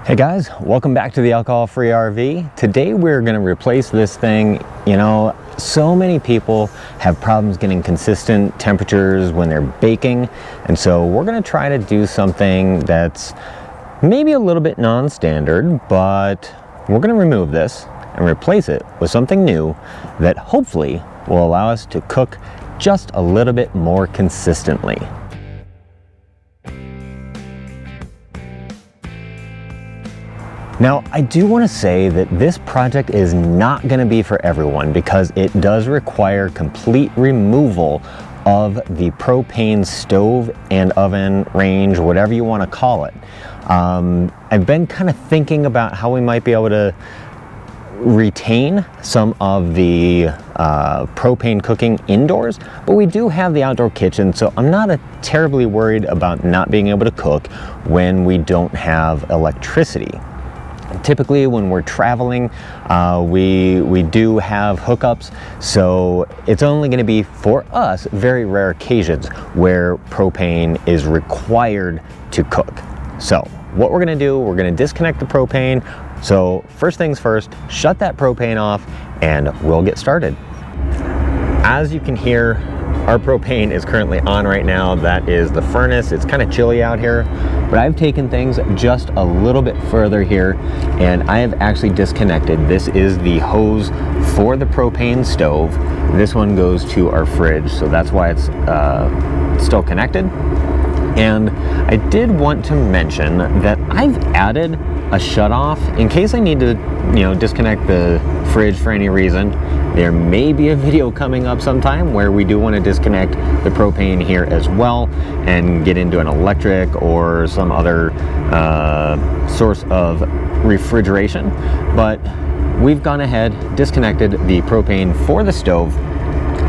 Hey guys, welcome back to the Alcohol-Free RV. Today we're going to replace this thing. You know, so many people have problems getting consistent temperatures when they're baking, and so we're going to try to do something that's maybe a little bit non-standard, but we're going to remove this and replace it with something new that hopefully will allow us to cook just a little bit more consistently. Now, I do want to say that this project is not going to be for everyone because it does require complete removal of the propane stove and oven range, whatever you want to call it. I've been kind of thinking about how we might be able to retain some of the propane cooking indoors, but we do have the outdoor kitchen, so I'm not terribly worried about not being able to cook when we don't have electricity. Typically when we're traveling, we do have hookups, so it's only going to be, for us, very rare occasions where propane is required to cook. So what we're going to do, we're going to disconnect the propane. So first things first, shut that propane off and we'll get started. As you can hear, our propane is currently on right now. That is the furnace. It's kind of chilly out here, but I've taken things just a little bit further here and I have actually disconnected. This is the hose for the propane stove. This one goes to our fridge, so that's why it's still connected. And I did want to mention that I've added a shutoff in case I need to, disconnect the fridge for any reason. There may be a video coming up sometime where we do want to disconnect the propane here as well and get into an electric or some other source of refrigeration. But we've gone ahead, disconnected the propane for the stove,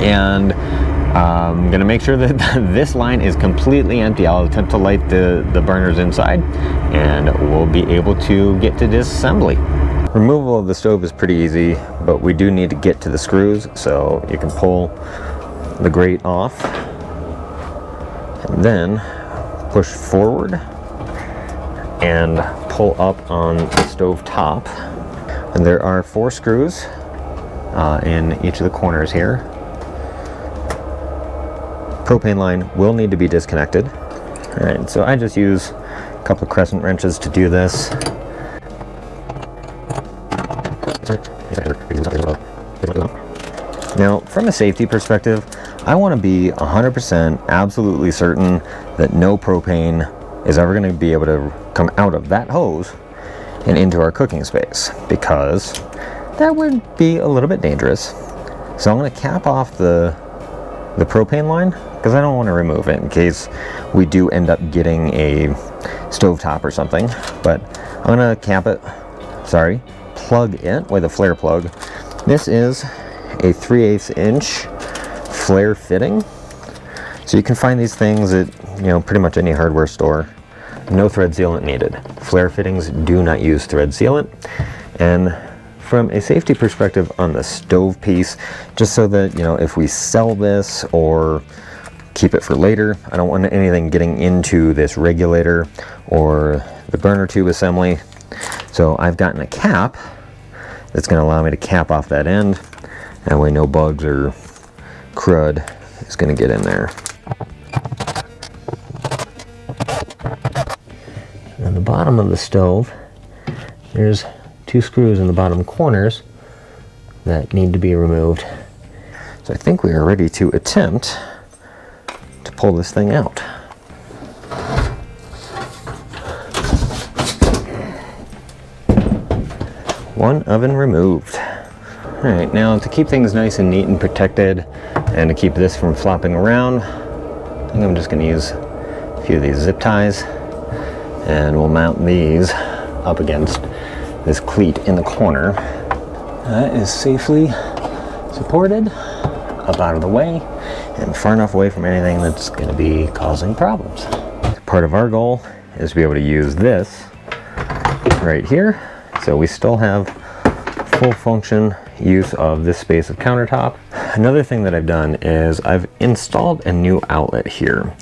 and I'm going to make sure that this line is completely empty. I'll attempt to light the burners inside and we'll be able to get to disassembly. Removal of the stove is pretty easy, but we do need to get to the screws, so you can pull the grate off and then push forward and pull up on the stove top. And there are 4 screws in each of the corners here. Propane line will need to be disconnected. All right, so I just use a couple of crescent wrenches to do this. Now, from a safety perspective, I want to be 100% absolutely certain that no propane is ever going to be able to come out of that hose and into our cooking space, because that would be a little bit dangerous. So I'm going to cap off the propane line because I don't want to remove it in case we do end up getting a stovetop or something. But I'm going to plug it with a flare plug. This is a 3/8 inch flare fitting. So you can find these things at pretty much any hardware store. No thread sealant needed. Flare fittings do not use thread sealant. And from a safety perspective on the stove piece, just so that if we sell this or keep it for later, I don't want anything getting into this regulator or the burner tube assembly. So I've gotten a cap that's going to allow me to cap off that end. That way no bugs or crud is going to get in there. On the bottom of the stove, there's 2 screws in the bottom corners that need to be removed. So I think we are ready to attempt to pull this thing out. One oven removed. All right, now to keep things nice and neat and protected and to keep this from flopping around, I think I'm just going to use a few of these zip ties, and we'll mount these up against this cleat in the corner. That is safely supported, up out of the way, and far enough away from anything that's going to be causing problems. Part of our goal is to be able to use this right here, so we still have full function use of this space of countertop. Another thing that I've done is I've installed a new outlet here.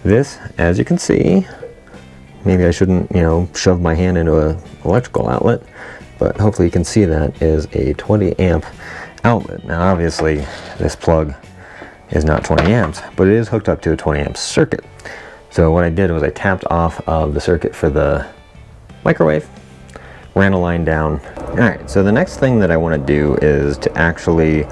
This, as you can see, maybe I shouldn't, you know, shove my hand into an electrical outlet, but hopefully you can see that is a 20 amp outlet. Now obviously this plug is not 20 amps, but it is hooked up to a 20 amp circuit. So what I did was I tapped off of the circuit for the microwave, ran a line down. All right, so the next thing that I want to do is to actually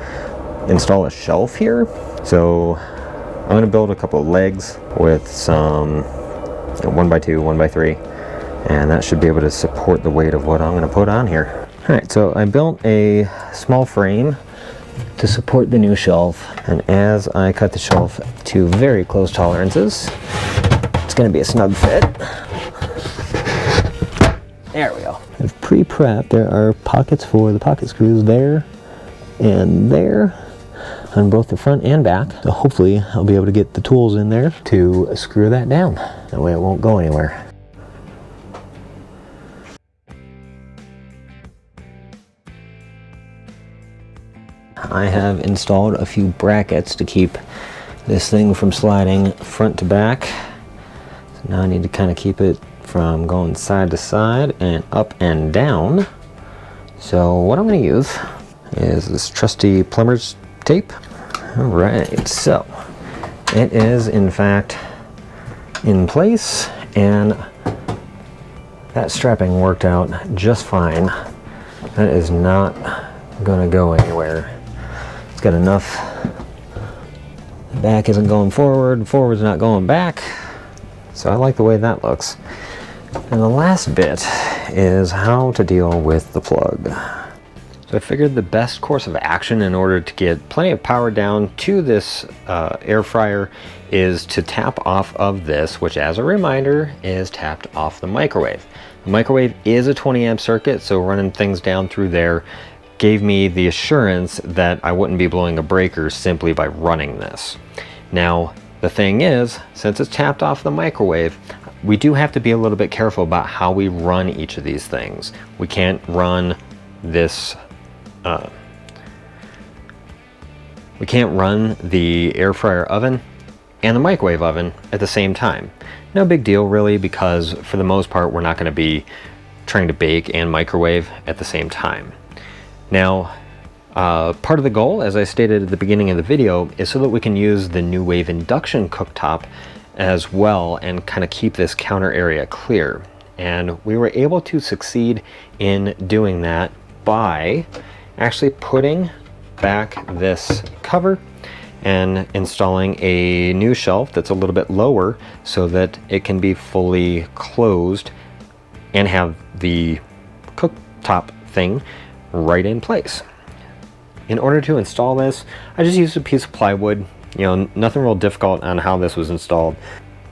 install a shelf here. So I'm going to build a couple of legs with some 1x2, 1x3, and that should be able to support the weight of what I'm going to put on here. All right, so I built a small frame to support the new shelf, and as I cut the shelf to very close tolerances, it's going to be a snug fit. There we go. I've pre-prepped. There are pockets for the pocket screws there and there on both the front and back. So hopefully I'll be able to get the tools in there to screw that down. That way it won't go anywhere. I have installed a few brackets to keep this thing from sliding front to back. So now I need to kind of keep it from going side to side and up and down. So what I'm going to use is this trusty plumber's tape. All right, so it is in fact in place, and that strapping worked out just fine. That is not going to go anywhere. It's got enough. The back isn't going forward, forward's not going back. So I like the way that looks. And the last bit is how to deal with the plug. So I figured the best course of action in order to get plenty of power down to this air fryer is to tap off of this, which as a reminder is tapped off the microwave. The microwave is a 20 amp circuit, so running things down through there gave me the assurance that I wouldn't be blowing a breaker simply by running this. Now the thing is, since it's tapped off the microwave, we do have to be a little bit careful about how we run each of these things. We can't run this, we can't run the air fryer oven and the microwave oven at the same time. No big deal really, because for the most part, we're not gonna be trying to bake and microwave at the same time. Now, part of the goal, as I stated at the beginning of the video, is so that we can use the NuWave Induction cooktop as well and kind of keep this counter area clear. And we were able to succeed in doing that by actually putting back this cover and installing a new shelf that's a little bit lower so that it can be fully closed and have the cooktop thing right in place. In order to install this, I just used a piece of plywood. You know, nothing real difficult on how this was installed.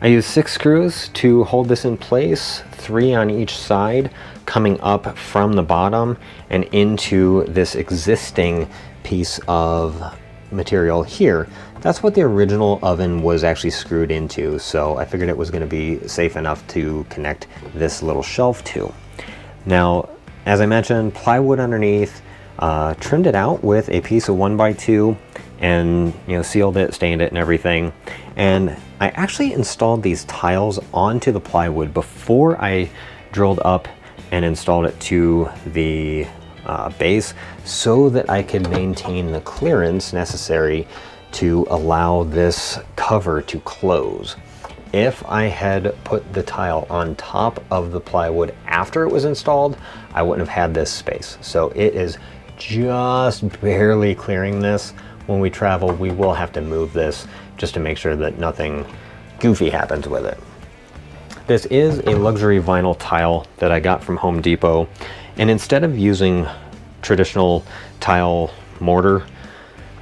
I used 6 screws to hold this in place, 3 on each side, coming up from the bottom and into this existing piece of material here. That's what the original oven was actually screwed into, so I figured it was going to be safe enough to connect this little shelf to. Now, as I mentioned, plywood underneath, trimmed it out with a piece of 1x2 and, you know, sealed it, stained it and everything. And I actually installed these tiles onto the plywood before I drilled up and installed it to the base, so that I could maintain the clearance necessary to allow this cover to close. If I had put the tile on top of the plywood after it was installed, I wouldn't have had this space. So it is just barely clearing this. When we travel, we will have to move this just to make sure that nothing goofy happens with it. This is a luxury vinyl tile that I got from Home Depot, and instead of using traditional tile mortar,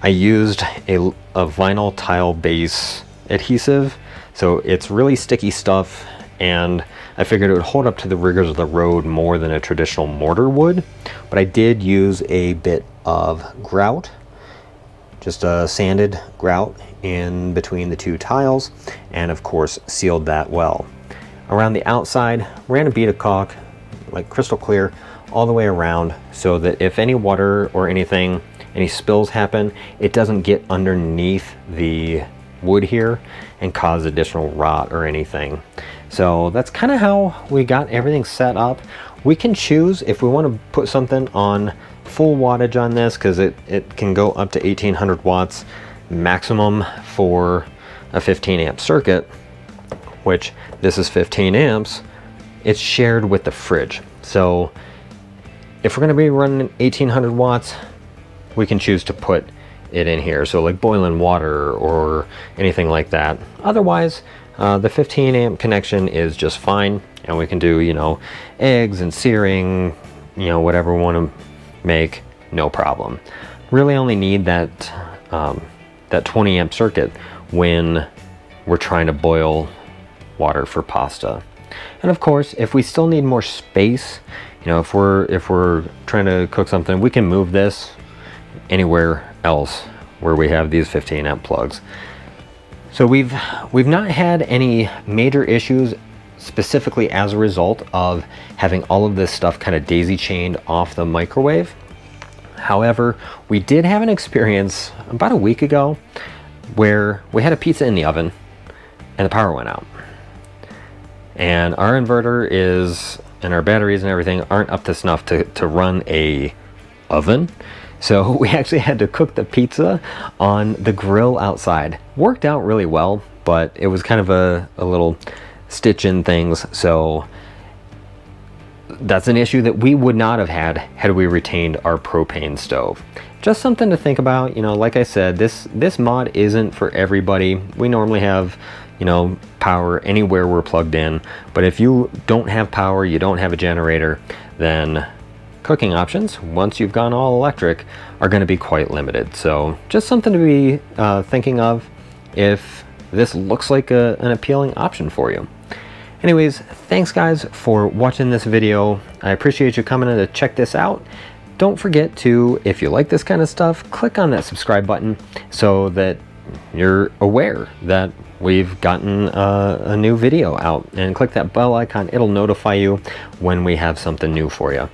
I used a vinyl tile base adhesive. So it's really sticky stuff, and I figured it would hold up to the rigors of the road more than a traditional mortar would. But I did use a bit of grout, just a sanded grout in between the 2 tiles, and of course sealed that well. Around the outside, ran a bead of caulk, like crystal clear, all the way around, so that if any water or anything, any spills happen, it doesn't get underneath the wood here and cause additional rot or anything. So that's kind of how we got everything set up. We can choose if we want to put something on full wattage on this, because it can go up to 1800 watts maximum for a 15 amp circuit, which this is 15 amps. It's shared with the fridge. So if we're going to be running 1800 watts, we can choose to put it in here. So like boiling water or anything like that. Otherwise, the 15 amp connection is just fine. And we can do, you know, eggs and searing, you know, whatever we want to make, no problem. Really only need that, that 20 amp circuit when we're trying to boil water for pasta. And of course, if we still need more space, you know, if we're trying to cook something, we can move this anywhere else where we have these 15 amp plugs. So we've not had any major issues specifically as a result of having all of this stuff kind of daisy chained off the microwave. However, we did have an experience about a week ago where we had a pizza in the oven and the power went out. And our inverter and our batteries and everything aren't up to snuff to run a oven. So we actually had to cook the pizza on the grill outside. Worked out really well, but it was kind of a little stitch in things. So that's an issue that we would not have had we retained our propane stove. Just something to think about. You know, like I said, this mod isn't for everybody. We normally have, you know, power anywhere we're plugged in. But if you don't have power, you don't have a generator, then cooking options, once you've gone all electric, are going to be quite limited. So just something to be thinking of if this looks like an appealing option for you. Anyways, thanks guys for watching this video. I appreciate you coming in to check this out. Don't forget to, if you like this kind of stuff, click on that subscribe button so that you're aware that we've gotten a new video out, and click that bell icon. It'll notify you when we have something new for you.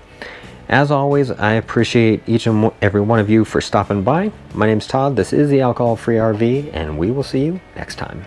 As always, I appreciate each and every one of you for stopping by. My name's Todd, this is the Alcohol Free RV, and we will see you next time.